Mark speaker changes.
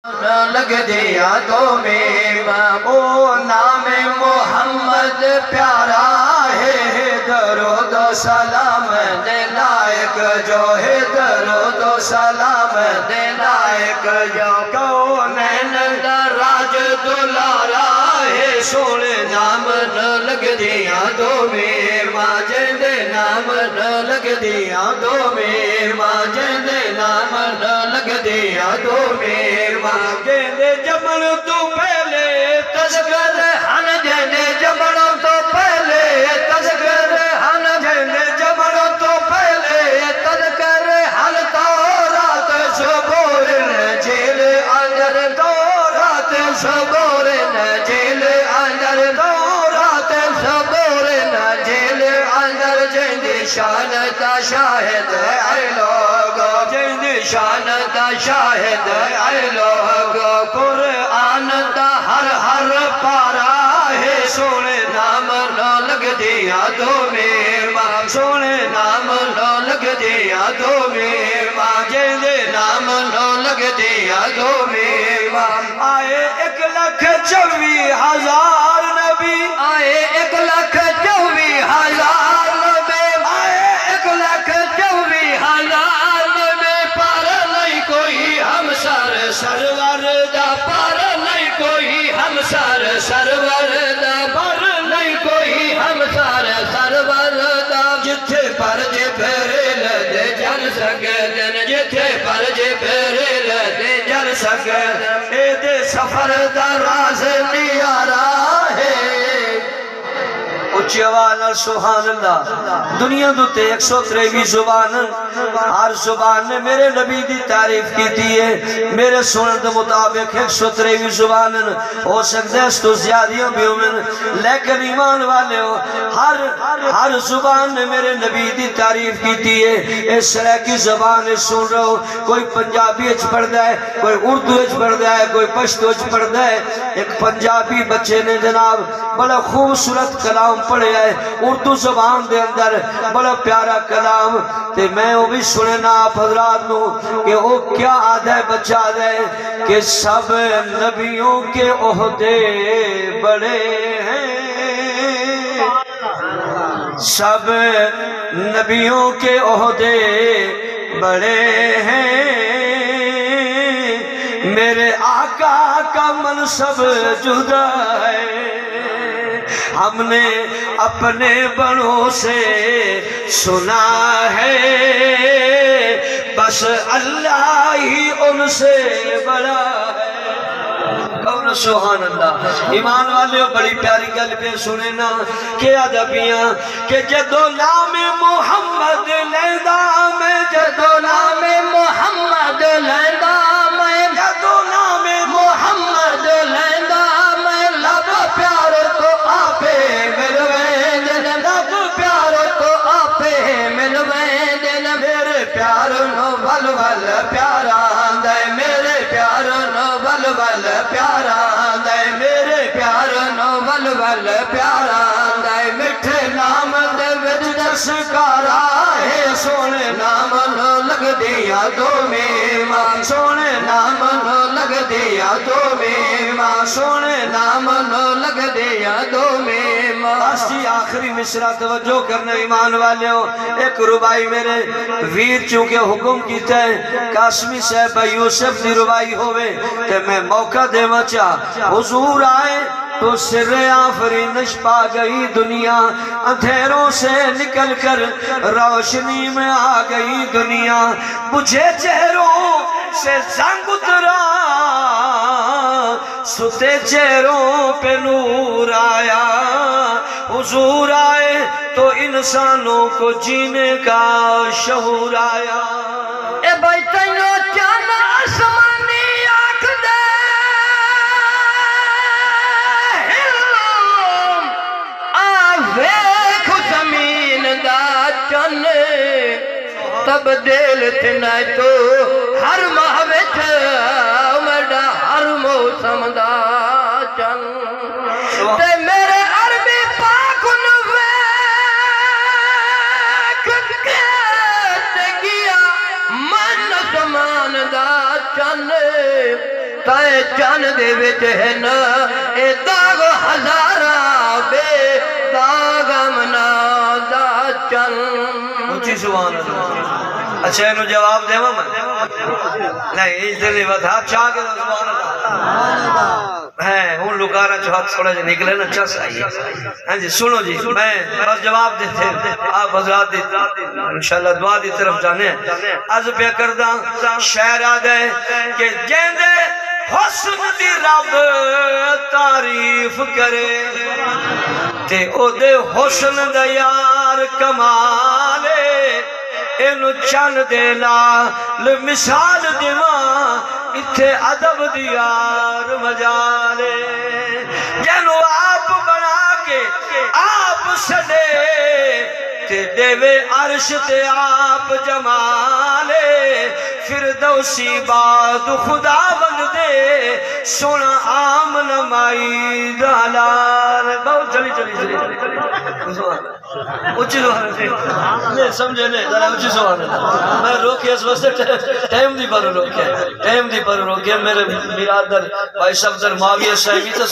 Speaker 1: لگ دیا تو میں وہ نام محمد پیارا ہے درود و سلام دے لائق جو ہے درود و سلام دے لائق جو کونین دا راج دلارا ہے سونے نام لگ دیا تو میں ماجد نام لگ دیا تو میں ماجد نام لگ دیا تو میں ماجد جمن تو پہلے تذکر ہن جن جمن تو پہلے تذکر ہن جن جمن تو پہلے تذکر ہن تورات سبورن جیل اندر تورات سبورن جیل اندر تورات سبورن جیل اندر جن شان تا شاہد اے لوگ جن شان تا شاہد اے لوگ قرآن دا ہر ہر پارا ہے سونے نام لگ دیا تو میں سونے نام لگ دیا تو میں جن نام لگ دیا تو میں آئے 1,24,000 نبی آئے 1,24,000 نبی آئے 1,24,000 نبی پر نہیں کوئی ہم سرور دا پر نہیں کوئی ہم سرور دا پر نہیں کوئی ہم سرور دا جتھے پر جبریل دے جل سکدن جتھے پر جبریل دے جل سکدن اے دے سفر دا راز نیارا ہے اچھی آواز سبحان اللہ دنیا دوتے 123 زبان ہر زبان نے میرے نبی دی تعریف کی تھی ہے میرے سنت مطابق 123 زبان ہو سکتے ہیں تو زیادیاں بھی ہومن لیکن ایمان والے ہو ہر زبان نے میرے نبی دی تعریف کی تھی ہے اس طرح کی زبان سن رہے ہو کوئی پنجابی اچھ پڑھ دا ہے کوئی اردو اچھ پڑھ دا ہے کوئی پشتو اچھ پڑھ دا ہے ایک پنجابی بچے نے جناب بڑا خوبصورت کلام پڑھے ہے اردو زبان دے اندر بڑا پیارا کلام تے میں وہ بھی سنے نا آپ حضرات نو کہ وہ کیا آدھا ہے بچہ آدھا ہے کہ سب نبیوں کے عہدے بڑے ہیں سب نبیوں کے عہدے بڑے ہیں میرے آقا کا منصب جدا ہے ہم نے اپنے بڑوں سے سنا ہے بس اللہ ہی ان سے بڑا ہے کون سبحان اللہ ایمان والے بڑی پیاری گل پہ سنے نا کہ ادبیاں کہ جدو نام محمد لیندہ میں جدو نام محمد لیندہ میں جدو نام محمد لیندہ میں لب پیار تو آپے ملوے دل لب پیار تو آپے ملوے دل میرے پیار نو بل بل پیارا دے میرے پیار نو بل بل پیارا دے میرے پیار نو بل بل پیارا دے مٹھے نام دے وچ دسکارا ہے سونے نام نو لگ دیا تو میں سونے نام نو لگ دیا تو میں سونے نام نو لگ دیا تو میں آسی آخری مصرع توجہ کرنا ایمان والے ہو ایک ربائی میرے ویر چونکہ حکم کیتا ہے قاسمی صاحب یوسف دی ربائی ہوئے کہ میں موقع دے مچا حضور آئے تو سر آفرینش پا گئی دنیا اندھیروں سے نکل کر روشنی میں آ گئی دنیا مجھے چہروں سے زنگ اترا ستے چہروں پہ نور آیا حضور آئے تو انسانوں کو جینے کا شعور آیا اے بھائی تینو چانا آسمانی آنکھ دے ہلوم آویکھ زمین دا چن تبدیل تھنا تو ہر محوچ مڈا ہر موسم دا چن تے میرے عربی پاک نوے کہتے گیا من زمان دا چن
Speaker 2: تائے چند دے وچ ہے نا اے داغ ہزارہ بے داغ منا دا چند
Speaker 1: اچھی سبحان اللہ اچھا انہوں جواب دے میں نہیں اس دن بات ہاتھ چاہ کے سبحان اللہ ہے ہون لکارا جو ہاتھ تھوڑا جو نکلے نا چس آئیے ہاں جی سنو جی میں بس جواب دیتے آپ حضرات انشاءاللہ دعا دی طرف جانے از پہ کردہ شہر آدھے کہ جیندے حسن دی رب تعریف کرے تے او دے حسن دا یار کمالے اینو چند دینا مثال دیواں اتھے عدب دیار مجالے جنو آپ بنا کے آپ سدے تے دیوے عرش تے آپ جمالے فردوسی باد خدا بند دے سونا عام نمائی دالال بہت چلی اچھی سوال نہیں سمجھے نہیں ذرا اچھی سوال میں روکے اس واسطے ٹائم دی پر روکے میرے برادر بھائی صفدر معاویہ صاحبی تو